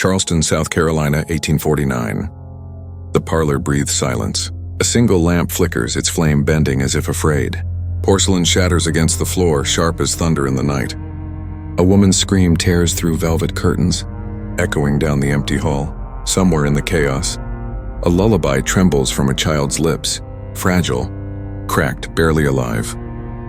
Charleston, South Carolina, 1849. The parlor breathes silence. A single lamp flickers, its flame bending as if afraid. Porcelain shatters against the floor, sharp as thunder in the night. A woman's scream tears through velvet curtains, echoing down the empty hall. Somewhere in the chaos, a lullaby trembles from a child's lips, fragile, cracked, barely alive.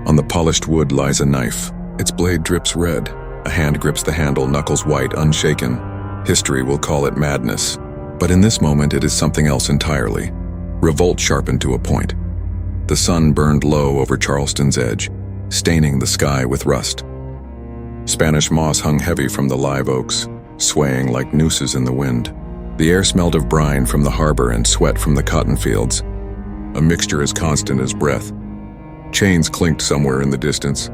On the polished wood lies a knife. Its blade drips red. A hand grips the handle, knuckles white, unshaken. History will call it madness. But in this moment, it is something else entirely. Revolt sharpened to a point. The sun burned low over Charleston's edge, staining the sky with rust. Spanish moss hung heavy from the live oaks, swaying like nooses in the wind. The air smelled of brine from the harbor and sweat from the cotton fields, a mixture as constant as breath. Chains clinked somewhere in the distance,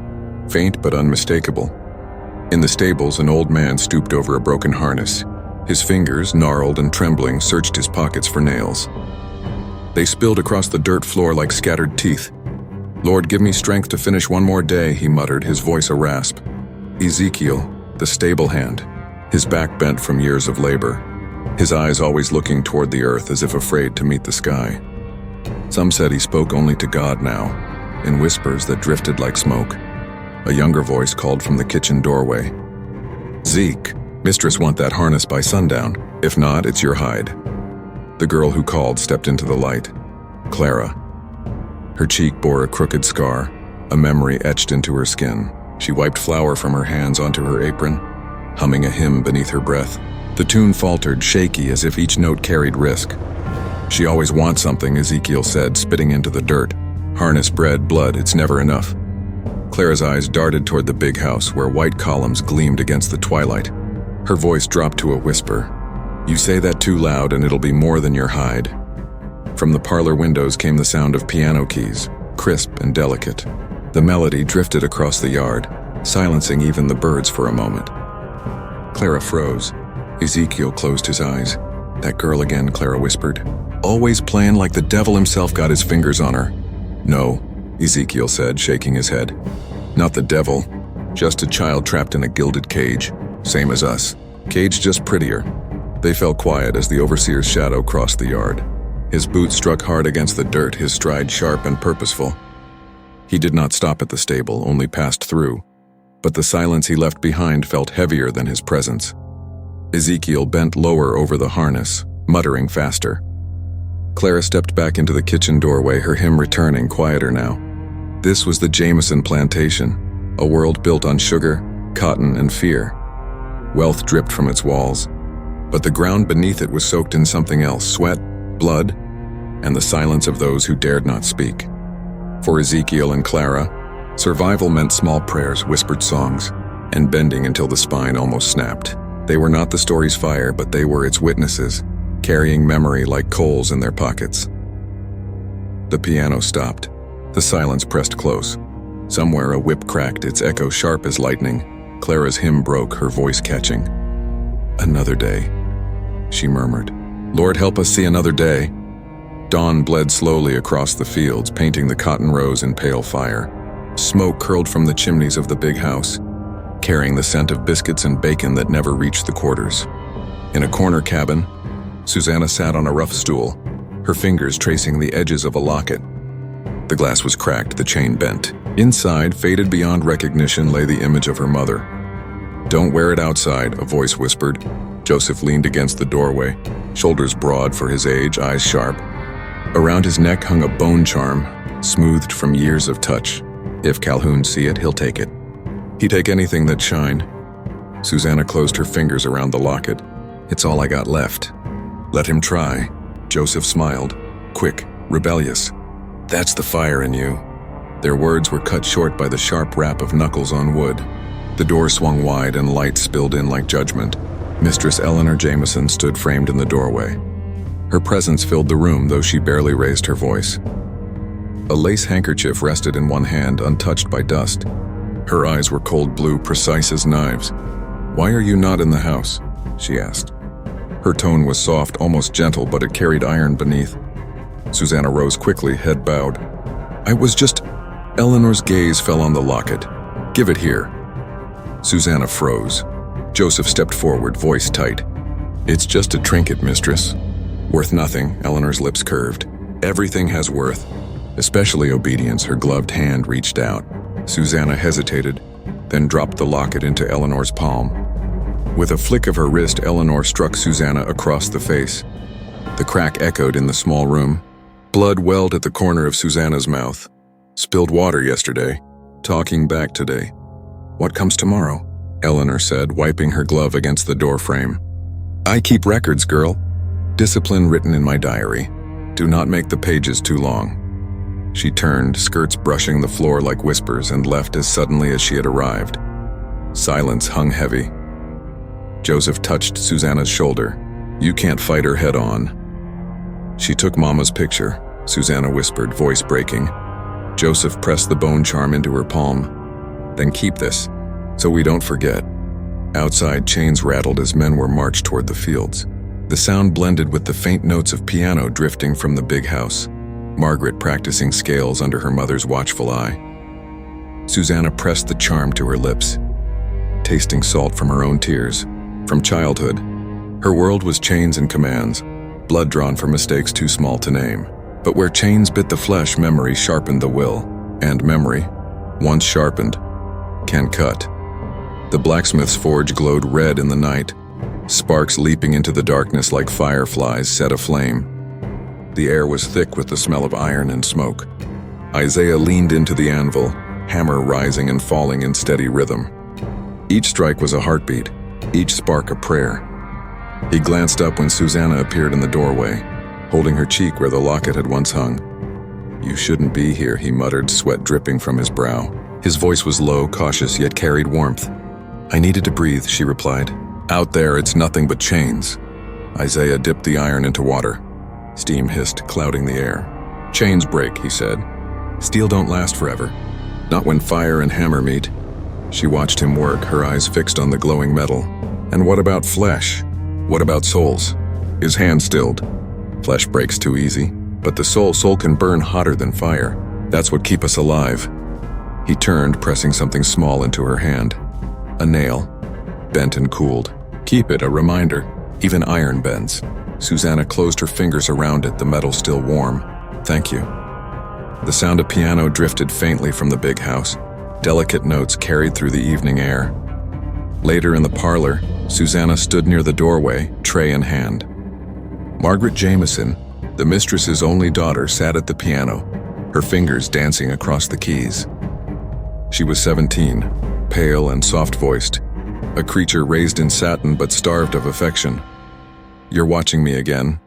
faint but unmistakable. In the stables, an old man stooped over a broken harness. His fingers, gnarled and trembling, searched his pockets for nails. They spilled across the dirt floor like scattered teeth. "Lord, give me strength to finish one more day," he muttered, his voice a rasp. Ezekiel, the stable hand, his back bent from years of labor, his eyes always looking toward the earth as if afraid to meet the sky. Some said he spoke only to God now, in whispers that drifted like smoke. A younger voice called from the kitchen doorway. "Zeke, Mistress want that harness by sundown. If not, it's your hide." The girl who called stepped into the light. Clara. Her cheek bore a crooked scar, a memory etched into her skin. She wiped flour from her hands onto her apron, humming a hymn beneath her breath. The tune faltered, shaky as if each note carried risk. "She always wants something," Ezekiel said, spitting into the dirt. "Harness, bread, blood, it's never enough." Clara's eyes darted toward the big house where white columns gleamed against the twilight. Her voice dropped to a whisper. "You say that too loud and it'll be more than your hide." From the parlor windows came the sound of piano keys, crisp and delicate. The melody drifted across the yard, silencing even the birds for a moment. Clara froze. Ezekiel closed his eyes. "That girl again," Clara whispered. "Always playing like the devil himself got his fingers on her." "No," Ezekiel said, shaking his head. "Not the devil, just a child trapped in a gilded cage. Same as us. Cage just prettier." They fell quiet as the overseer's shadow crossed the yard. His boots struck hard against the dirt, his stride sharp and purposeful. He did not stop at the stable, only passed through. But the silence he left behind felt heavier than his presence. Ezekiel bent lower over the harness, muttering faster. Clara stepped back into the kitchen doorway, her hymn returning, quieter now. This was the Jameson plantation, a world built on sugar, cotton, and fear. Wealth dripped from its walls, but the ground beneath it was soaked in something else: sweat, blood, and the silence of those who dared not speak. For Ezekiel and Clara, survival meant small prayers, whispered songs, and bending until the spine almost snapped. They were not the story's fire, but they were its witnesses, carrying memory like coals in their pockets. The piano stopped. The silence pressed close. Somewhere a whip cracked, its echo sharp as lightning. Clara's hymn broke, her voice catching. "Another day," she murmured. "Lord, help us see another day." Dawn bled slowly across the fields, painting the cotton rows in pale fire. Smoke curled from the chimneys of the big house, carrying the scent of biscuits and bacon that never reached the quarters. In a corner cabin, Susannah sat on a rough stool, her fingers tracing the edges of a locket. The glass was cracked, the chain bent. Inside, faded beyond recognition, lay the image of her mother. "Don't wear it outside," a voice whispered. Joseph leaned against the doorway, shoulders broad for his age, eyes sharp. Around his neck hung a bone charm, smoothed from years of touch. If Calhoun see it, he'll take it. He'd take anything that shined. Susannah closed her fingers around the locket. "It's all I got left." "Let him try." Joseph smiled, quick, rebellious. "That's the fire in you." Their words were cut short by the sharp rap of knuckles on wood. The door swung wide and light spilled in like judgment. Mistress Eleanor Jameson stood framed in the doorway. Her presence filled the room, though she barely raised her voice. A lace handkerchief rested in one hand, untouched by dust. Her eyes were cold blue, precise as knives. "Why are you not in the house?" she asked. Her tone was soft, almost gentle, but it carried iron beneath. Susannah rose quickly, head bowed. "I was just..." Eleanor's gaze fell on the locket. "Give it here." Susannah froze. Joseph stepped forward, voice tight. It's just a trinket, mistress. Worth nothing, Eleanor's lips curved. Everything has worth, especially obedience. Her gloved hand reached out. Susannah hesitated, then dropped the locket into Eleanor's palm. With a flick of her wrist, Eleanor struck Susannah across the face. The crack echoed in the small room. Blood welled at the corner of Susannah's mouth. Spilled water yesterday. Talking back today. What comes tomorrow? Eleanor said, wiping her glove against the doorframe. I keep records, girl. Discipline written in my diary. Do not make the pages too long. She turned, skirts brushing the floor like whispers, and left as suddenly as she had arrived. Silence hung heavy. Joseph touched Susannah's shoulder. You can't fight her head on. She took Mama's picture, Susannah whispered, voice breaking. Joseph pressed the bone charm into her palm. Then keep this, so we don't forget. Outside, chains rattled as men were marched toward the fields. The sound blended with the faint notes of piano drifting from the big house. Margaret practicing scales under her mother's watchful eye. Susannah pressed the charm to her lips, tasting salt from her own tears. From childhood, her world was chains and commands, blood drawn for mistakes too small to name. But where chains bit the flesh, memory sharpened the will. And memory, once sharpened, can cut. The blacksmith's forge glowed red in the night. Sparks leaping into the darkness like fireflies set aflame. The air was thick with the smell of iron and smoke. Isaiah leaned into the anvil, hammer rising and falling in steady rhythm. Each strike was a heartbeat, each spark a prayer. He glanced up when Susannah appeared in the doorway, holding her cheek where the locket had once hung. You shouldn't be here, he muttered, sweat dripping from his brow. His voice was low, cautious, yet carried warmth. I needed to breathe, she replied. Out there, it's nothing but chains. Isaiah dipped the iron into water. Steam hissed, clouding the air. Chains break, he said. Steel don't last forever. Not when fire and hammer meet. She watched him work, her eyes fixed on the glowing metal. And what about flesh? What about souls? His hand stilled. Flesh breaks too easy, but the soul can burn hotter than fire. That's what keeps us alive. He turned, pressing something small into her hand. A nail, bent and cooled. Keep it, a reminder. Even iron bends. Susannah closed her fingers around it, the metal still warm. Thank you. The sound of piano drifted faintly from the big house. Delicate notes carried through the evening air. Later in the parlor, Susannah stood near the doorway, tray in hand. Margaret Jameson, the mistress's only daughter, sat at the piano, her fingers dancing across the keys. She was 17, pale and soft-voiced, a creature raised in satin but starved of affection. You're watching me again,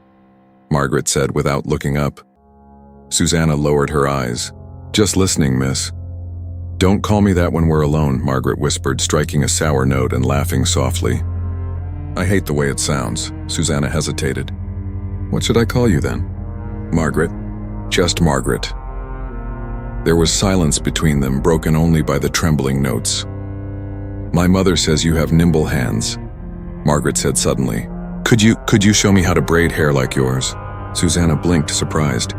Margaret said without looking up. Susannah lowered her eyes. Just listening, miss. Don't call me that when we're alone, Margaret whispered, striking a sour note and laughing softly. I hate the way it sounds, Susannah hesitated. What should I call you then? Margaret. Just Margaret. There was silence between them, broken only by the trembling notes. My mother says you have nimble hands, Margaret said suddenly. Could you show me how to braid hair like yours? Susannah blinked, surprised.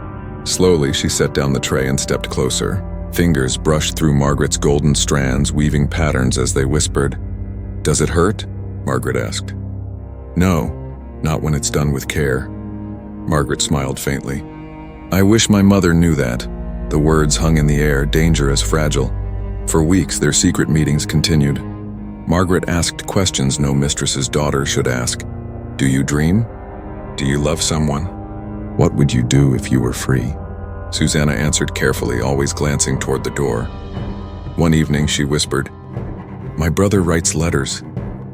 Slowly, she set down the tray and stepped closer. Fingers brushed through Margaret's golden strands, weaving patterns as they whispered. Does it hurt? Margaret asked. No, not when it's done with care. Margaret smiled faintly. I wish my mother knew that. The words hung in the air, dangerous, fragile. For weeks, their secret meetings continued. Margaret asked questions no mistress's daughter should ask. Do you dream? Do you love someone? What would you do if you were free? Susannah answered carefully, always glancing toward the door. One evening, she whispered, My brother writes letters.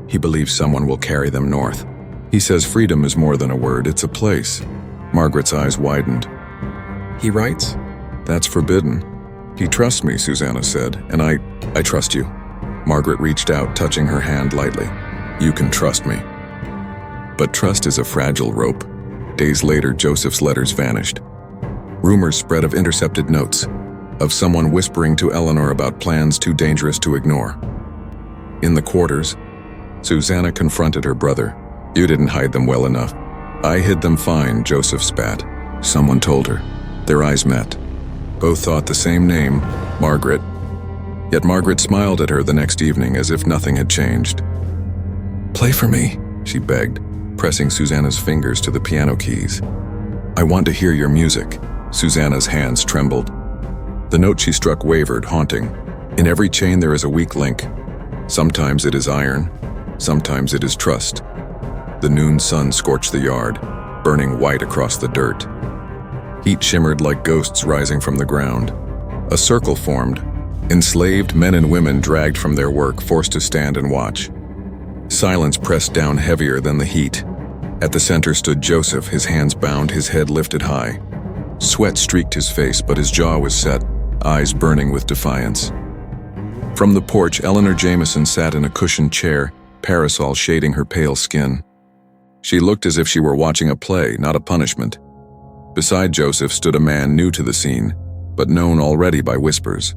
He believes someone will carry them north. He says freedom is more than a word, it's a place. Margaret's eyes widened. He writes? That's forbidden. He trusts me, Susannah said, and I trust you. Margaret reached out, touching her hand lightly. You can trust me. But trust is a fragile rope. Days later, Joseph's letters vanished. Rumors spread of intercepted notes, of someone whispering to Eleanor about plans too dangerous to ignore. In the quarters, Susannah confronted her brother. You didn't hide them well enough. I hid them fine, Joseph spat. Someone told her. Their eyes met. Both thought the same name, Margaret. Yet Margaret smiled at her the next evening as if nothing had changed. Play for me, she begged. pressing Susannah's fingers to the piano keys. "I want to hear your music." Susannah's hands trembled. The note she struck wavered, haunting. In every chain there is a weak link. Sometimes it is iron, sometimes it is trust. The noon sun scorched the yard, burning white across the dirt. Heat shimmered like ghosts rising from the ground. A circle formed. Enslaved men and women dragged from their work, forced to stand and watch. Silence pressed down heavier than the heat. At the center stood Joseph, his hands bound, his head lifted high. Sweat streaked his face, but his jaw was set, eyes burning with defiance. From the porch, Eleanor Jameson sat in a cushioned chair, parasol shading her pale skin. She looked as if she were watching a play, not a punishment. Beside Joseph stood a man new to the scene, but known already by whispers.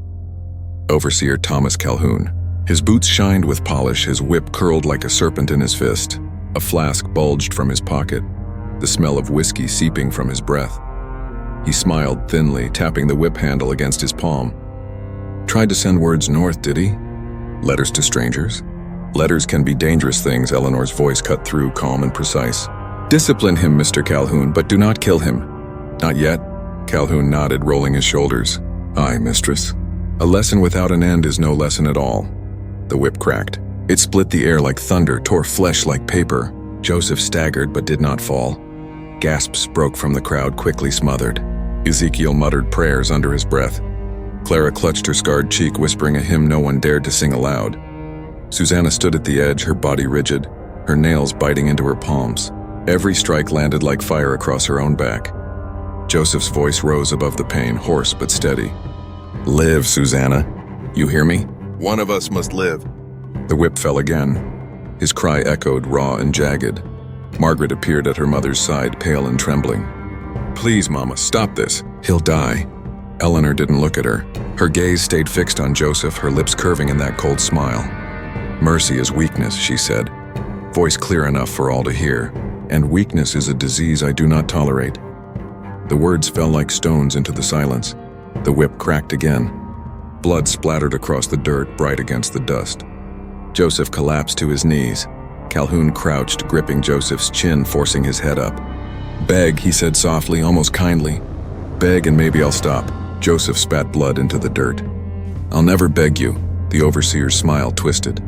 Overseer Thomas Calhoun. His boots shined with polish, his whip curled like a serpent in his fist. A flask bulged from his pocket, the smell of whiskey seeping from his breath. He smiled thinly, tapping the whip handle against his palm. "Tried to send words north, did he? Letters to strangers?" "Letters can be dangerous things," Eleanor's voice cut through, calm and precise. "Discipline him, Mr. Calhoun, but do not kill him." "Not yet." Calhoun nodded, rolling his shoulders. "Aye, Mistress. A lesson without an end is no lesson at all." The whip cracked. It split the air like thunder, tore flesh like paper. Joseph staggered but did not fall. Gasps broke from the crowd, quickly smothered. Ezekiel muttered prayers under his breath. Clara clutched her scarred cheek, whispering a hymn no one dared to sing aloud. Susannah stood at the edge, her body rigid, her nails biting into her palms. Every strike landed like fire across her own back. Joseph's voice rose above the pain, hoarse but steady. "Live, Susannah. You hear me? One of us must live." The whip fell again. His cry echoed, raw and jagged. Margaret appeared at her mother's side, pale and trembling. "Please, Mama, stop this. He'll die." Eleanor didn't look at her. Her gaze stayed fixed on Joseph, her lips curving in that cold smile. "Mercy is weakness," she said, voice clear enough for all to hear. "And weakness is a disease I do not tolerate." The words fell like stones into the silence. The whip cracked again. Blood splattered across the dirt, bright against the dust. Joseph collapsed to his knees. Calhoun crouched, gripping Joseph's chin, forcing his head up. "Beg," he said softly, almost kindly. "Beg and maybe I'll stop." Joseph spat blood into the dirt. "I'll never beg you." The overseer's smile twisted.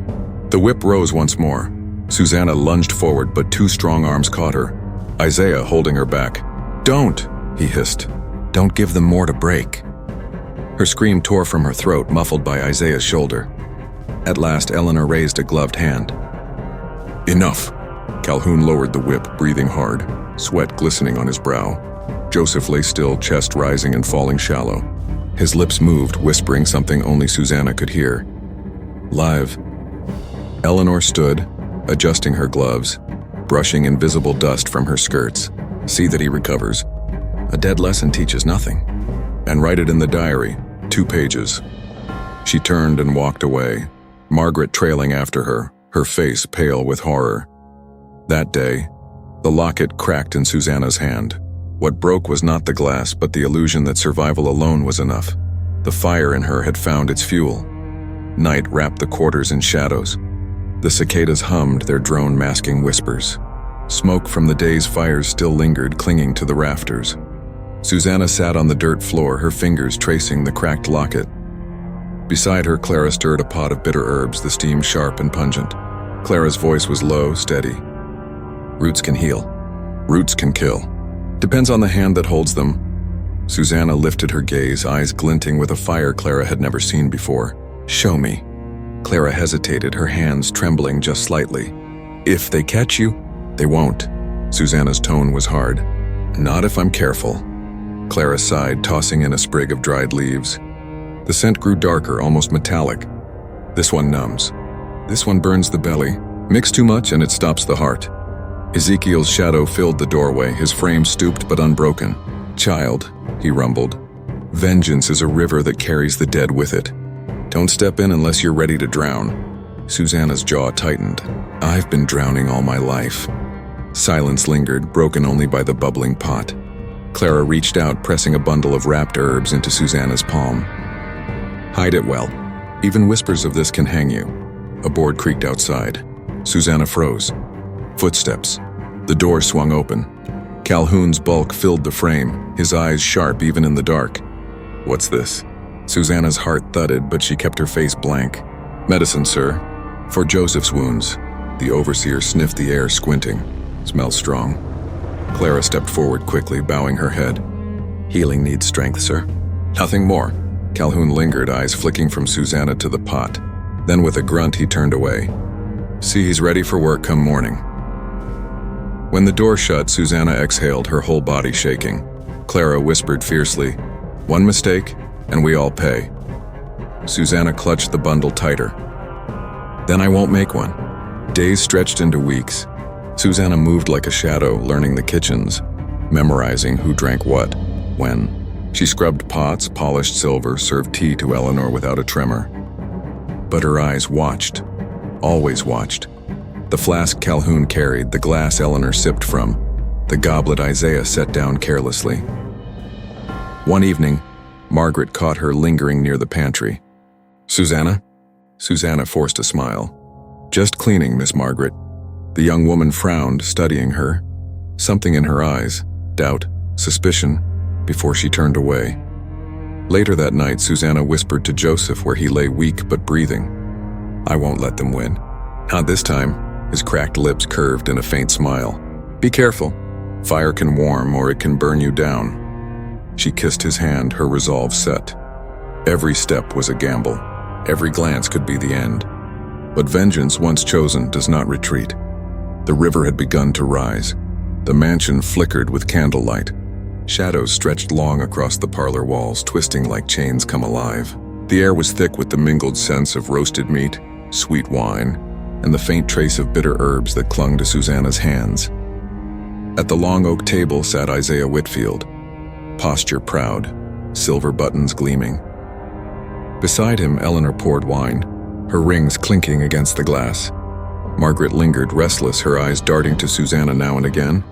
The whip rose once more. Susannah lunged forward, but two strong arms caught her. Isaiah holding her back. "Don't!" he hissed. "Don't give them more to break." Her scream tore from her throat, muffled by Isaiah's shoulder. At last, Eleanor raised a gloved hand. "Enough!" Calhoun lowered the whip, breathing hard, sweat glistening on his brow. Joseph lay still, chest rising and falling shallow. His lips moved, whispering something only Susannah could hear. "Live." Eleanor stood, adjusting her gloves, brushing invisible dust from her skirts. "See that he recovers. A dead lesson teaches nothing. And write it in the diary, 2 pages." She turned and walked away, Margaret trailing after her, her face pale with horror. That day, the locket cracked in Susannah's hand. What broke was not the glass, but the illusion that survival alone was enough. The fire in her had found its fuel. Night wrapped the quarters in shadows. The cicadas hummed, their drone masking whispers. Smoke from the day's fires still lingered, clinging to the rafters. Susannah sat on the dirt floor, her fingers tracing the cracked locket. Beside her, Clara stirred a pot of bitter herbs, the steam sharp and pungent. Clara's voice was low, steady. "Roots can heal. Roots can kill. Depends on the hand that holds them." Susannah lifted her gaze, eyes glinting with a fire Clara had never seen before. "Show me." Clara hesitated, her hands trembling just slightly. "If they catch you, they won't." Susannah's tone was hard. "Not if I'm careful." Clara sighed, tossing in a sprig of dried leaves. The scent grew darker, almost metallic. "This one numbs. This one burns the belly. Mix too much and it stops the heart." Ezekiel's shadow filled the doorway, his frame stooped but unbroken. "Child," he rumbled, "vengeance is a river that carries the dead with it. Don't step in unless you're ready to drown." Susannah's jaw tightened. "I've been drowning all my life." Silence lingered, broken only by the bubbling pot. Clara reached out, pressing a bundle of wrapped herbs into Susannah's palm. "Hide it well. Even whispers of this can hang you." A board creaked outside. Susannah froze. Footsteps. The door swung open. Calhoun's bulk filled the frame, his eyes sharp even in the dark. "What's this?" Susannah's heart thudded, but she kept her face blank. "Medicine, sir. For Joseph's wounds." The overseer sniffed the air, squinting. "Smells strong." Clara stepped forward quickly, bowing her head. "Healing needs strength, sir." "Nothing more." Calhoun lingered, eyes flicking from Susannah to the pot. Then with a grunt, he turned away. "See, he's ready for work come morning." When the door shut, Susannah exhaled, her whole body shaking. Clara whispered fiercely, "One mistake, and we all pay." Susannah clutched the bundle tighter. "Then I won't make one." Days stretched into weeks. Susannah moved like a shadow, learning the kitchens, memorizing who drank what, when. She scrubbed pots, polished silver, served tea to Eleanor without a tremor. But her eyes watched, always watched. The flask Calhoun carried, the glass Eleanor sipped from, the goblet Isaiah set down carelessly. One evening, Margaret caught her lingering near the pantry. "Susannah?" Susannah forced a smile. "Just cleaning, Miss Margaret." The young woman frowned, studying her. Something in her eyes, doubt, suspicion, before she turned away. Later that night, Susannah whispered to Joseph where he lay weak but breathing, "I won't let them win." "Not this time." His cracked lips curved in a faint smile. "Be careful. Fire can warm or it can burn you down." She kissed his hand, her resolve set. Every step was a gamble. Every glance could be the end. But vengeance, once chosen, does not retreat. The river had begun to rise. The mansion flickered with candlelight. Shadows stretched long across the parlor walls, twisting like chains come alive. The air was thick with the mingled scents of roasted meat, sweet wine, and the faint trace of bitter herbs that clung to Susannah's hands. At the long oak table sat Isaiah Whitfield, posture proud, silver buttons gleaming. Beside him, Eleanor poured wine, her rings clinking against the glass. Margaret lingered, restless, her eyes darting to Susannah now and again.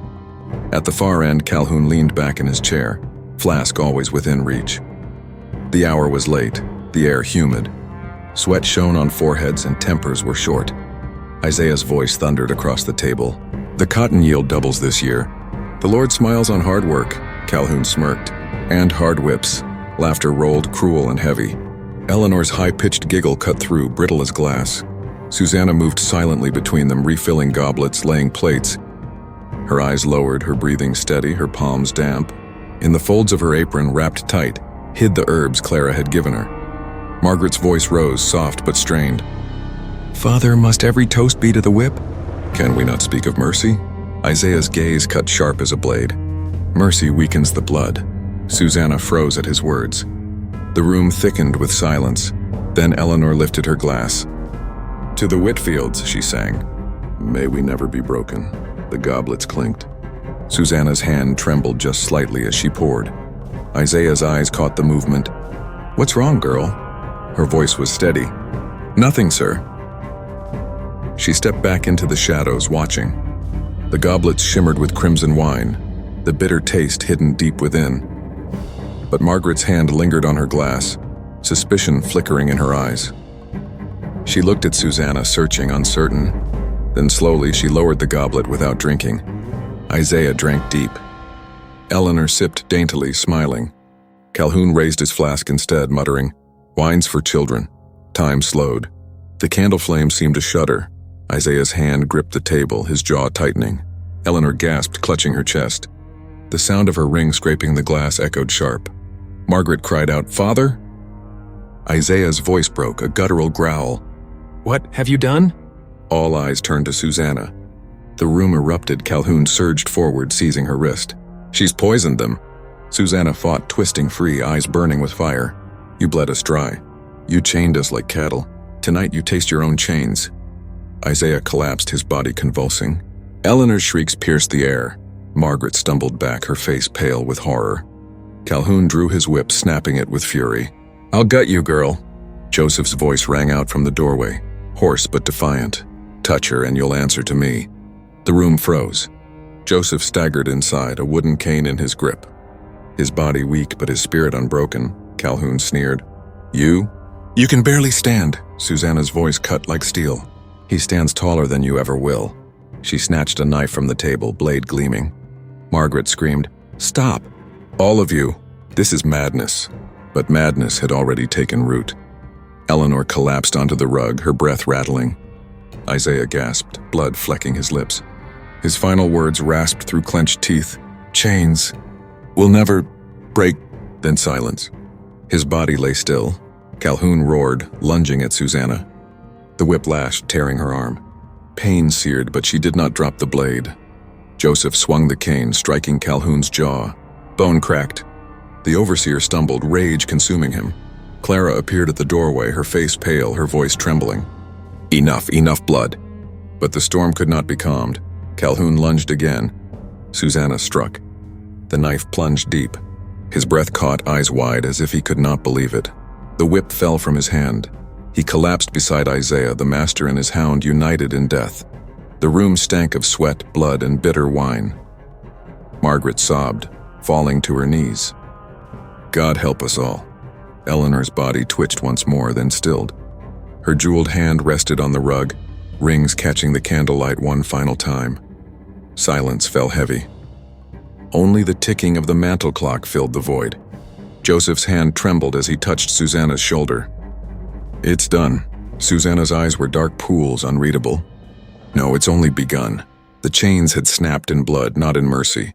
At the far end, Calhoun leaned back in his chair, flask always within reach. The hour was late, the air humid. Sweat shone on foreheads and tempers were short. Isaiah's voice thundered across the table. "The cotton yield doubles this year. The Lord smiles on hard work," Calhoun smirked. "And hard whips." Laughter rolled cruel and heavy. Eleanor's high-pitched giggle cut through, brittle as glass. Susannah moved silently between them, refilling goblets, laying plates. Her eyes lowered, her breathing steady, her palms damp. In the folds of her apron, wrapped tight, hid the herbs Clara had given her. Margaret's voice rose, soft but strained. "Father, must every toast be to the whip? Can we not speak of mercy?" Isaiah's gaze cut sharp as a blade. "Mercy weakens the blood." Susannah froze at his words. The room thickened with silence. Then Eleanor lifted her glass. "To the Whitfields," she sang. "May we never be broken." The goblets clinked. Susannah's hand trembled just slightly as she poured. Isaiah's eyes caught the movement. "What's wrong, girl?" Her voice was steady. "Nothing, sir." She stepped back into the shadows, watching. The goblets shimmered with crimson wine, the bitter taste hidden deep within. But Margaret's hand lingered on her glass, suspicion flickering in her eyes. She looked at Susannah, searching, uncertain. Then slowly she lowered the goblet without drinking. Isaiah drank deep. Eleanor sipped daintily, smiling. Calhoun raised his flask instead, muttering, "Wine's for children." Time slowed. The candle flame seemed to shudder. Isaiah's hand gripped the table, his jaw tightening. Eleanor gasped, clutching her chest. The sound of her ring scraping the glass echoed sharp. Margaret cried out, "Father?" Isaiah's voice broke, a guttural growl. "What have you done?" All eyes turned to Susannah. The room erupted. Calhoun surged forward, seizing her wrist. "She's poisoned them." Susannah fought, twisting free, eyes burning with fire. "You bled us dry. You chained us like cattle. Tonight you taste your own chains." Isaiah collapsed, his body convulsing. Eleanor's shrieks pierced the air. Margaret stumbled back, her face pale with horror. Calhoun drew his whip, snapping it with fury. "I'll gut you, girl." Joseph's voice rang out from the doorway, hoarse but defiant. "Touch her and you'll answer to me." The room froze. Joseph staggered inside, a wooden cane in his grip. His body weak but his spirit unbroken. Calhoun sneered. "You? You can barely stand." Susannah's voice cut like steel. "He stands taller than you ever will." She snatched a knife from the table, blade gleaming. Margaret screamed, "Stop! All of you! This is madness." But madness had already taken root. Eleanor collapsed onto the rug, her breath rattling. Isaiah gasped, blood flecking his lips. His final words rasped through clenched teeth. "Chains will never break." Then silence. His body lay still. Calhoun roared, lunging at Susannah. The whip lashed, tearing her arm. Pain seared, but she did not drop the blade. Joseph swung the cane, striking Calhoun's jaw. Bone cracked. The overseer stumbled, rage consuming him. Clara appeared at the doorway, her face pale, her voice trembling. Enough blood." But the storm could not be calmed. Calhoun lunged again. Susannah struck. The knife plunged deep. His breath caught, eyes wide, as if he could not believe it. The whip fell from his hand. He collapsed beside Isaiah, the master and his hound united in death. The room stank of sweat, blood, and bitter wine. Margaret sobbed, falling to her knees. God help us all. Eleanor's body twitched once more, then stilled. Her jeweled hand rested on the rug, rings catching the candlelight one final time. Silence fell heavy. Only the ticking of the mantel clock filled the void. Joseph's hand trembled as he touched Susannah's shoulder. "It's done." Susannah's eyes were dark pools, unreadable. "No, it's only begun." The chains had snapped in blood, not in mercy.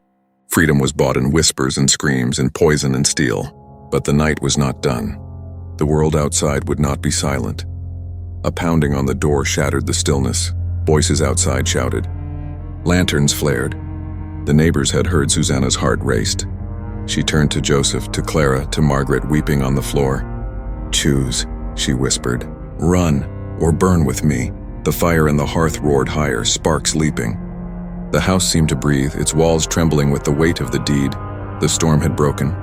Freedom was bought in whispers and screams, in poison and steel. But the night was not done. The world outside would not be silent. A pounding on the door shattered the stillness. Voices outside shouted. Lanterns flared. The neighbors had heard Susannah's heart raced. She turned to Joseph, to Clara, to Margaret, weeping on the floor. "Choose," she whispered. "Run, or burn with me." The fire in the hearth roared higher, sparks leaping. The house seemed to breathe, its walls trembling with the weight of the deed. The storm had broken.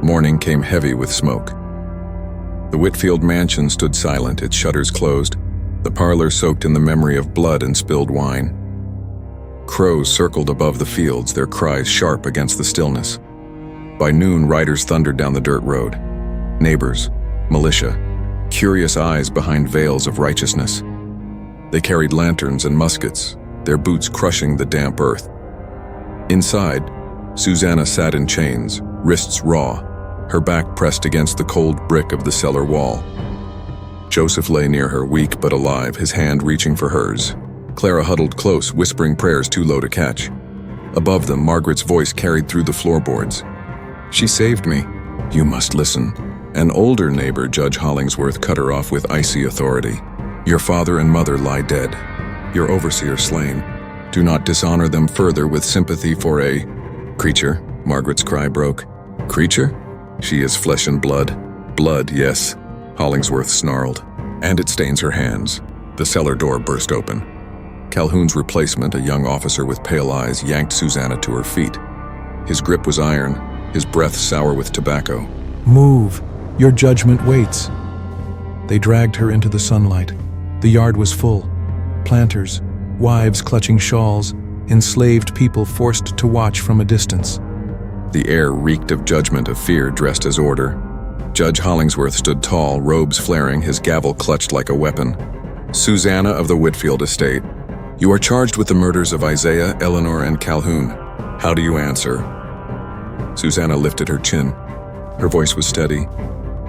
Morning came heavy with smoke. The Whitfield mansion stood silent, its shutters closed, the parlor soaked in the memory of blood and spilled wine. Crows circled above the fields, their cries sharp against the stillness. By noon, riders thundered down the dirt road. Neighbors, militia, curious eyes behind veils of righteousness. They carried lanterns and muskets, their boots crushing the damp earth. Inside, Susannah sat in chains, wrists raw, her back pressed against the cold brick of the cellar wall. Joseph lay near her, weak but alive, his hand reaching for hers. Clara huddled close, whispering prayers too low to catch. Above them, Margaret's voice carried through the floorboards. "She saved me. You must listen." An older neighbor, Judge Hollingsworth, cut her off with icy authority. "Your father and mother lie dead. Your overseer slain. Do not dishonor them further with sympathy for a creature." Margaret's cry broke. "Creature? She is flesh and blood." "Blood, yes," Hollingsworth snarled. "And it stains her hands." The cellar door burst open. Calhoun's replacement, a young officer with pale eyes, yanked Susannah to her feet. His grip was iron, his breath sour with tobacco. "Move. Your judgment waits." They dragged her into the sunlight. The yard was full. Planters, wives clutching shawls, enslaved people forced to watch from a distance. The air reeked of judgment, of fear dressed as order. Judge Hollingsworth stood tall, robes flaring, his gavel clutched like a weapon. "Susannah of the Whitfield estate, you are charged with the murders of Isaiah, Eleanor, and Calhoun. How do you answer?" Susannah lifted her chin. Her voice was steady.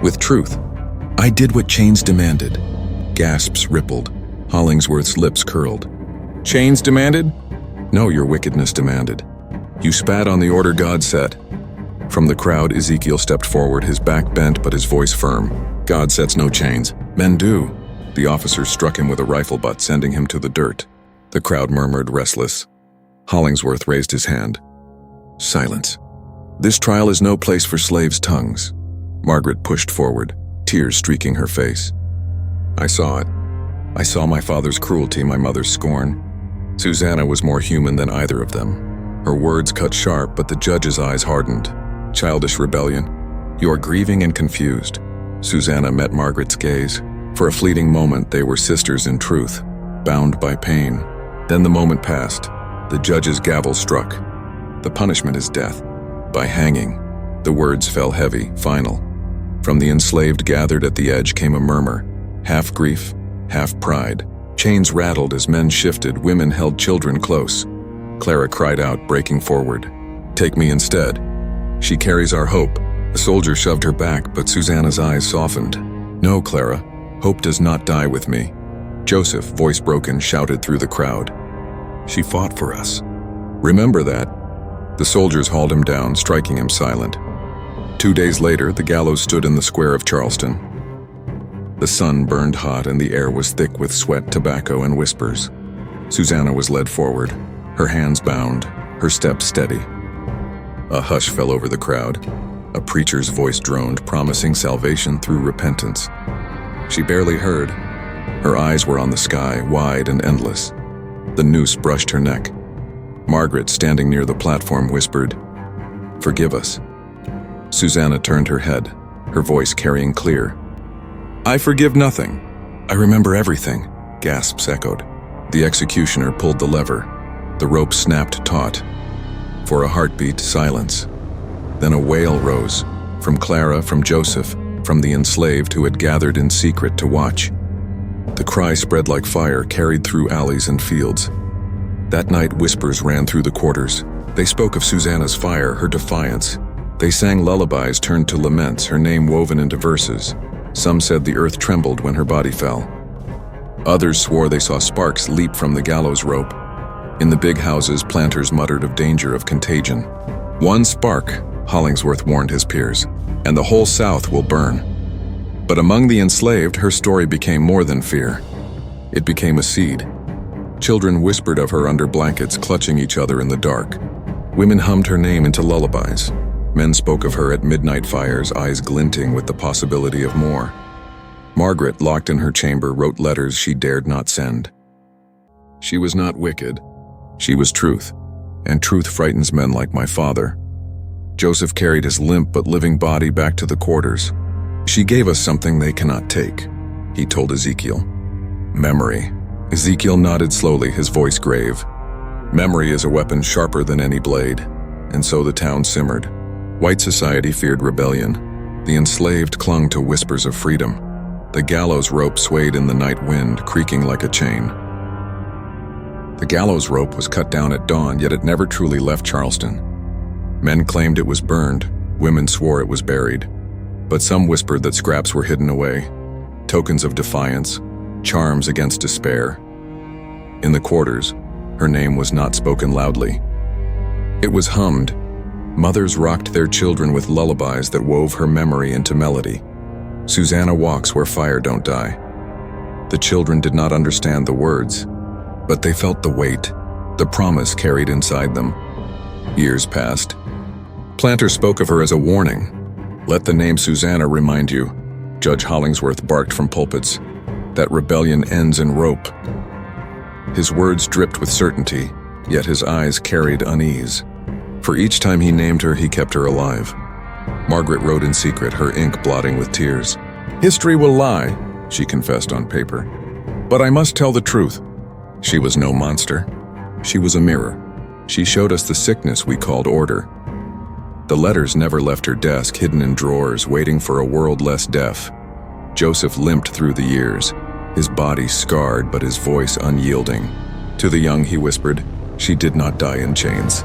"With truth. I did what chains demanded." Gasps rippled. Hollingsworth's lips curled. "Chains demanded?" "No, your wickedness demanded. You spat on the order God set." From the crowd, Ezekiel stepped forward, his back bent but his voice firm. "God sets no chains. Men do." The officer struck him with a rifle butt, sending him to the dirt. The crowd murmured, restless. Hollingsworth raised his hand. "Silence. This trial is no place for slaves' tongues." Margaret pushed forward, tears streaking her face. "I saw it. I saw my father's cruelty, my mother's scorn. Susannah was more human than either of them." Her words cut sharp, but the judge's eyes hardened. Childish rebellion. "You are grieving and confused." Susannah met Margaret's gaze. For a fleeting moment, they were sisters in truth, bound by pain. Then the moment passed. The judge's gavel struck. "The punishment is death, by hanging." The words fell heavy, final. From the enslaved gathered at the edge came a murmur, half grief, half pride. Chains rattled as men shifted, women held children close. Clara cried out, breaking forward. "Take me instead. She carries our hope." A soldier shoved her back, but Susannah's eyes softened. "No, Clara. Hope does not die with me." Joseph, voice broken, shouted through the crowd. "She fought for us. Remember that." The soldiers hauled him down, striking him silent. 2 days later, the gallows stood in the square of Charleston. The sun burned hot and the air was thick with sweat, tobacco, and whispers. Susannah was led forward, her hands bound, her steps steady. A hush fell over the crowd. A preacher's voice droned, promising salvation through repentance. She barely heard. Her eyes were on the sky, wide and endless. The noose brushed her neck. Margaret, standing near the platform, whispered, "Forgive us." Susannah turned her head, her voice carrying clear. "I forgive nothing. I remember everything," gasps echoed. The executioner pulled the lever. The rope snapped taut. For a heartbeat, silence. Then a wail rose, from Clara, from Joseph, from the enslaved who had gathered in secret to watch. The cry spread like fire, carried through alleys and fields. That night, whispers ran through the quarters. They spoke of Susannah's fire, her defiance. They sang lullabies turned to laments, her name woven into verses. Some said the earth trembled when her body fell. Others swore they saw sparks leap from the gallows rope. In the big houses, planters muttered of danger of contagion. "One spark," Hollingsworth warned his peers, "and the whole South will burn." But among the enslaved, her story became more than fear. It became a seed. Children whispered of her under blankets, clutching each other in the dark. Women hummed her name into lullabies. Men spoke of her at midnight fires, eyes glinting with the possibility of more. Margaret, locked in her chamber, wrote letters she dared not send. She was not wicked. She was truth, and truth frightens men like my father. Joseph carried his limp but living body back to the quarters. "She gave us something they cannot take," he told Ezekiel. "Memory." Ezekiel nodded slowly, his voice grave. "Memory is a weapon sharper than any blade." And so the town simmered. White society feared rebellion. The enslaved clung to whispers of freedom. The gallows rope swayed in the night wind, creaking like a chain. The gallows rope was cut down at dawn, yet it never truly left Charleston. Men claimed it was burned, women swore it was buried. But some whispered that scraps were hidden away, tokens of defiance, charms against despair. In the quarters, her name was not spoken loudly. It was hummed. Mothers rocked their children with lullabies that wove her memory into melody. Susannah walks where fire don't die. The children did not understand the words, but they felt the weight, the promise carried inside them. Years passed. Planters spoke of her as a warning. "Let the name Susannah remind you," Judge Hollingsworth barked from pulpits, "that rebellion ends in rope." His words dripped with certainty, yet his eyes carried unease. For each time he named her, he kept her alive. Margaret wrote in secret, her ink blotting with tears. "History will lie," she confessed on paper, "but I must tell the truth. She was no monster. She was a mirror. She showed us the sickness we called order." The letters never left her desk, hidden in drawers, waiting for a world less deaf. Joseph limped through the years, his body scarred but his voice unyielding. To the young he whispered, "She did not die in chains.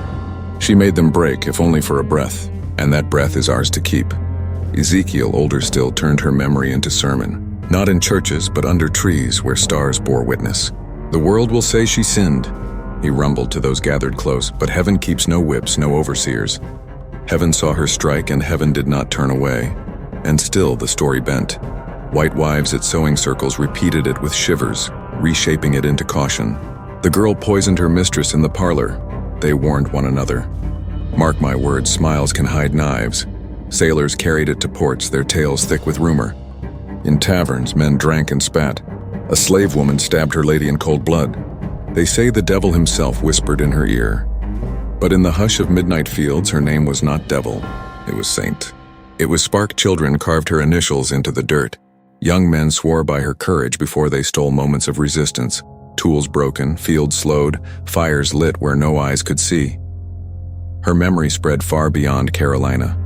She made them break, if only for a breath, and that breath is ours to keep." Ezekiel, older still, turned her memory into sermon. Not in churches, but under trees where stars bore witness. "The world will say she sinned," he rumbled to those gathered close, "but heaven keeps no whips, no overseers. Heaven saw her strike, and heaven did not turn away." And still the story bent. White wives at sewing circles repeated it with shivers, reshaping it into caution. "The girl poisoned her mistress in the parlor," they warned one another. "Mark my words, smiles can hide knives." Sailors carried it to ports, their tales thick with rumor. In taverns, men drank and spat. A slave woman stabbed her lady in cold blood. They say the devil himself whispered in her ear. But in the hush of midnight fields, her name was not devil, it was saint. It was spark children carved her initials into the dirt. Young men swore by her courage before they stole moments of resistance. Tools broken, fields slowed, fires lit where no eyes could see. Her memory spread far beyond Carolina.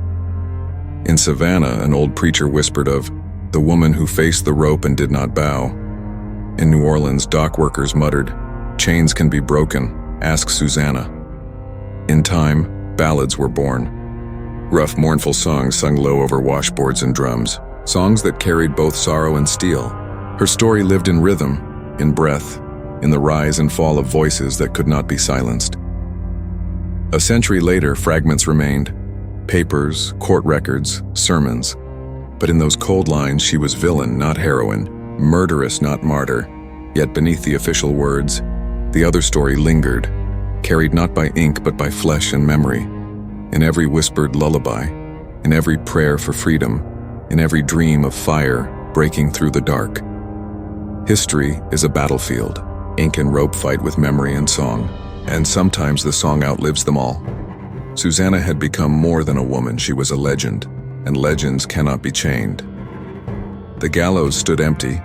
In Savannah, an old preacher whispered of the woman who faced the rope and did not bow. In New Orleans, dock workers muttered, "Chains can be broken, ask Susannah." In time, ballads were born. Rough, mournful songs sung low over washboards and drums, songs that carried both sorrow and steel. Her story lived in rhythm, in breath, in the rise and fall of voices that could not be silenced. A century later, fragments remained, papers, court records, sermons. But in those cold lines, she was villain, not heroine, murderess, not martyr. Yet beneath the official words, the other story lingered, carried not by ink but by flesh and memory. In every whispered lullaby, in every prayer for freedom, in every dream of fire breaking through the dark. History is a battlefield, ink and rope fight with memory and song, and sometimes the song outlives them all. Susannah had become more than a woman, she was a legend, and legends cannot be chained. The gallows stood empty,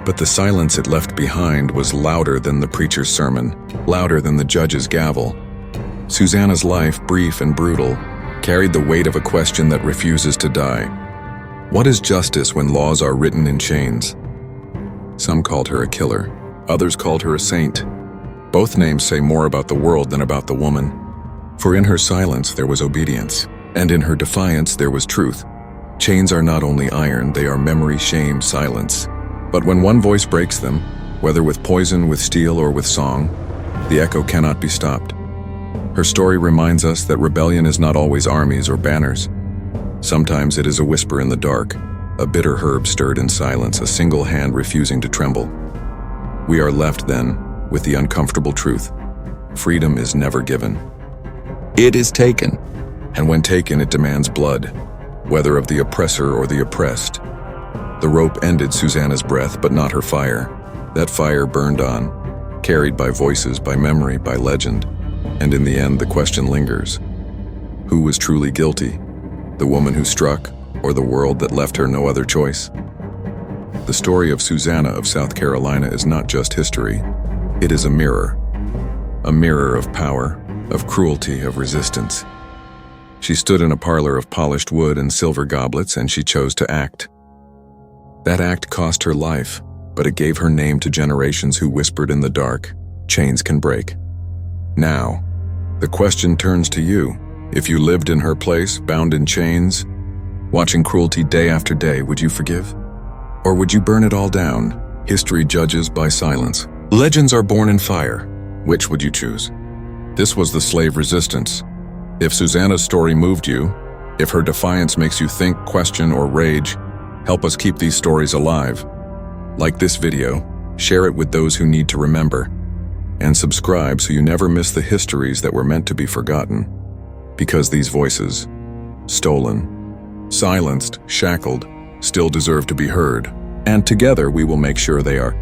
but the silence it left behind was louder than the preacher's sermon, louder than the judge's gavel. Susannah's life, brief and brutal, carried the weight of a question that refuses to die. What is justice when laws are written in chains? Some called her a killer, others called her a saint. Both names say more about the world than about the woman. For in her silence there was obedience, and in her defiance there was truth. Chains are not only iron, they are memory, shame, silence. But when one voice breaks them, whether with poison, with steel, or with song, the echo cannot be stopped. Her story reminds us that rebellion is not always armies or banners. Sometimes it is a whisper in the dark, a bitter herb stirred in silence, a single hand refusing to tremble. We are left, then, with the uncomfortable truth. Freedom is never given. It is taken, and when taken, it demands blood, whether of the oppressor or the oppressed. The rope ended Susannah's breath, but not her fire. That fire burned on, carried by voices, by memory, by legend. And in the end, the question lingers. Who was truly guilty? The woman who struck, or the world that left her no other choice? The story of Susannah of South Carolina is not just history. It is a mirror of power, of cruelty, of resistance. She stood in a parlor of polished wood and silver goblets, and she chose to act. That act cost her life, but it gave her name to generations who whispered in the dark, chains can break. Now, the question turns to you. If you lived in her place, bound in chains, watching cruelty day after day, would you forgive? Or would you burn it all down? History judges by silence. Legends are born in fire. Which would you choose? This was the slave resistance. If Susannah's story moved you, if her defiance makes you think, question, or rage, help us keep these stories alive. Like this video, share it with those who need to remember, and subscribe so you never miss the histories that were meant to be forgotten. Because these voices, stolen, silenced, shackled, still deserve to be heard, and together we will make sure they are